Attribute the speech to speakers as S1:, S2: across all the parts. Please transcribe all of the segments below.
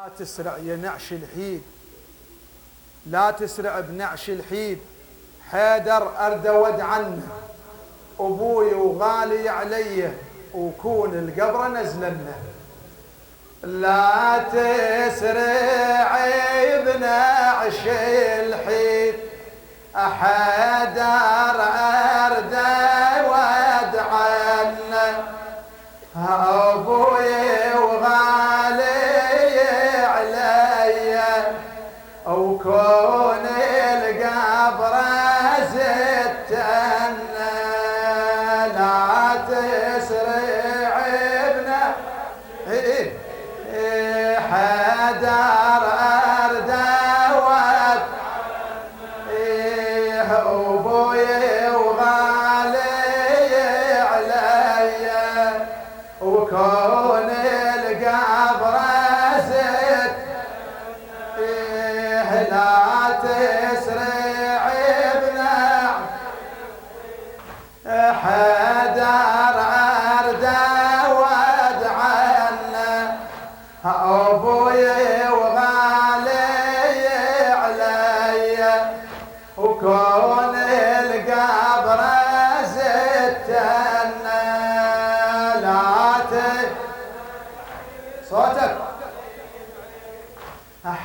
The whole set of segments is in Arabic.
S1: لا تسرع يا نعش الحيد، لا تسرع بنعش الحيد. حيدر أردود عنه أبوي وغالي علي، وكون القبر نزلنا. لا تسرع بنعش الحيد، حيدر أردود عنه أبوي وغالي علي، وكون القبر زدتنا. لا تسرع بنا حيدر أردود أبوي وغالي علي، وكون القبر زد. لا تسرع بنا حيدر أردود عنه أبوي وغالي علي، وكون القبر زدتنا. لا صوتك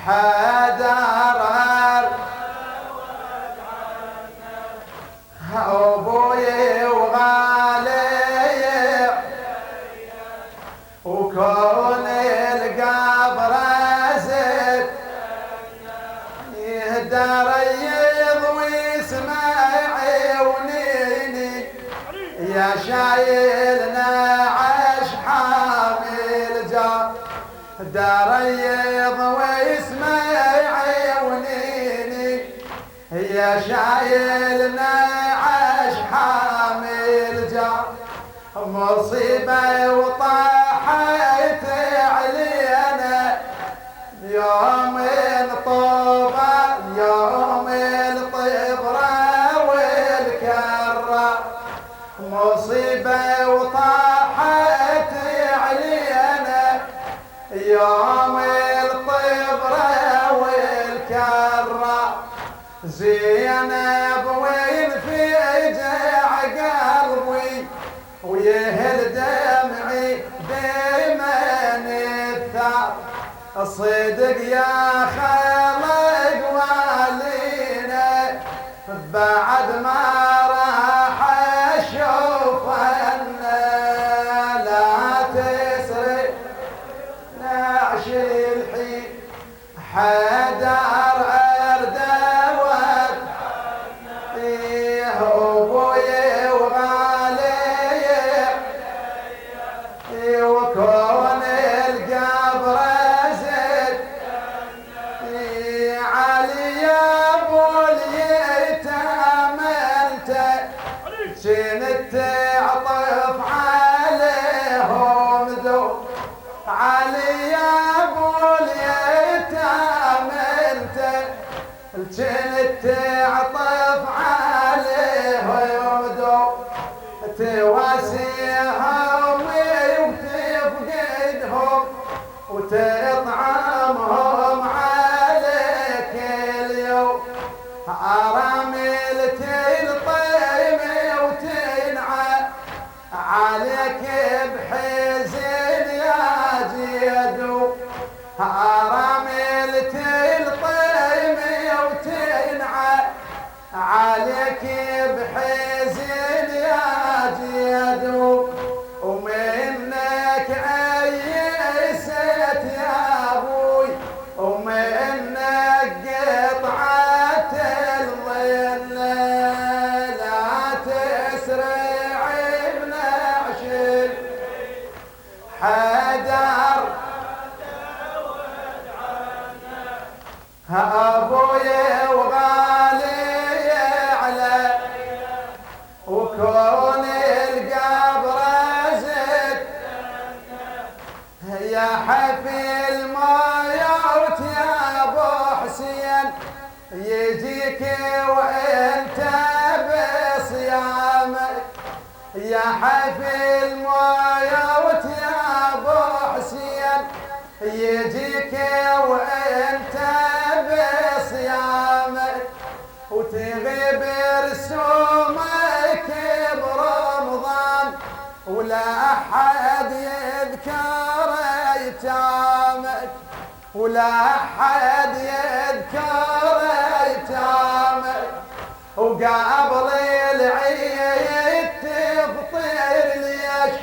S1: حيدر أبوي وغالي، وكون القبر زد. يهدر يضوي سماعي ونيني، يا شايلنا عش حامل جار. دار يضوي سماعي ونيني، يا شايلنا عش حامل جار. مصيبة وطاحت علينا يوم الطوبة، يوم الطبرة والكرة. مصيبة وطاحت علينا يوم الطبرة والكرة. زينب وين في جع قلبي، ويهل دمعي دايما الثار. الصدق يا خالق والينا، بعد ما راح اشوفنا. لا تسرع نعش الحين حيدر أردود أبوي وغالي، وكون القبر زد. علي يا ابو اليتام انت كنت تعطف عليهم ذوق. علي يا ابو اليتام انت كنت تعطف عليهم ذوق. تواسيهم وتفقدهم وتطعمهم عليك اليوم. أراملتي الطيمة وتنعى عليك بحزن يا جيدو. أراملتي الطيمة وتنعى عليك بحزن يا جيدو. ومنك عيست يا ابوي، ومنك قطعت الظل. لا تسرع بنعش حيدر أبوي وغالي علي، وكون القبر زد. يا حفي الموت يا ابو حسين، يجيك وانت بصيامك. يا حفي الموت يا ابو حسين، يجيك حد يذكر ايتامك ولا حد يذكر ايتامك وقبل العيد تفطر ليش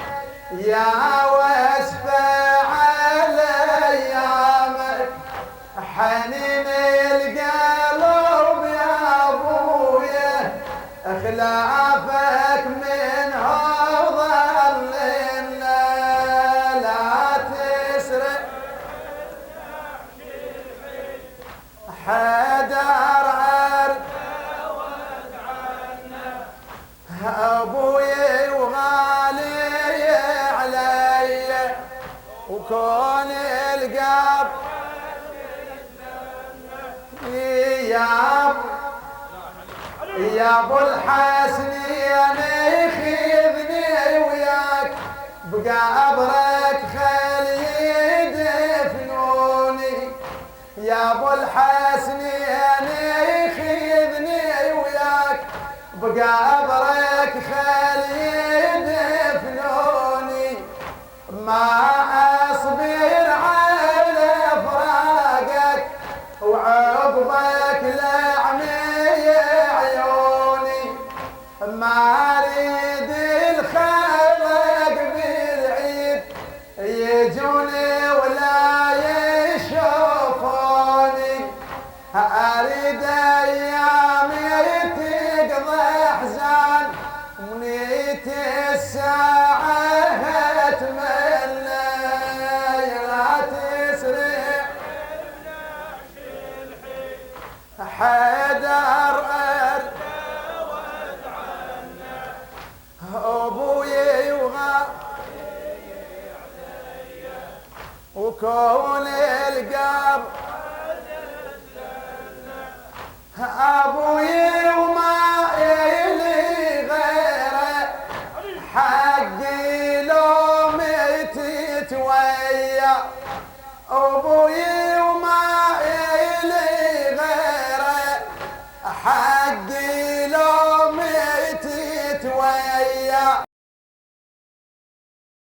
S1: يا واسفة على ايامك حنين القلب يا ابويا خلافك من هضل لا تسرع حدر عرض ابوي وغالي علي وكون القلب يا ابو الحسن انا خذني وياك بقبرك خلي يدفنوني يا ابو الحسن انا خذني وياك بقبرك خلي يدفنوني ما اصبر على فراقك وعقبك لعمي عيوني ما اريد الخلق بالعيد يجوني ولا يشوفوني اريد ايامي تقضي احزان ونيت الساعه اتمنى لا تسرع حدر ابوي وكون القبر ابوي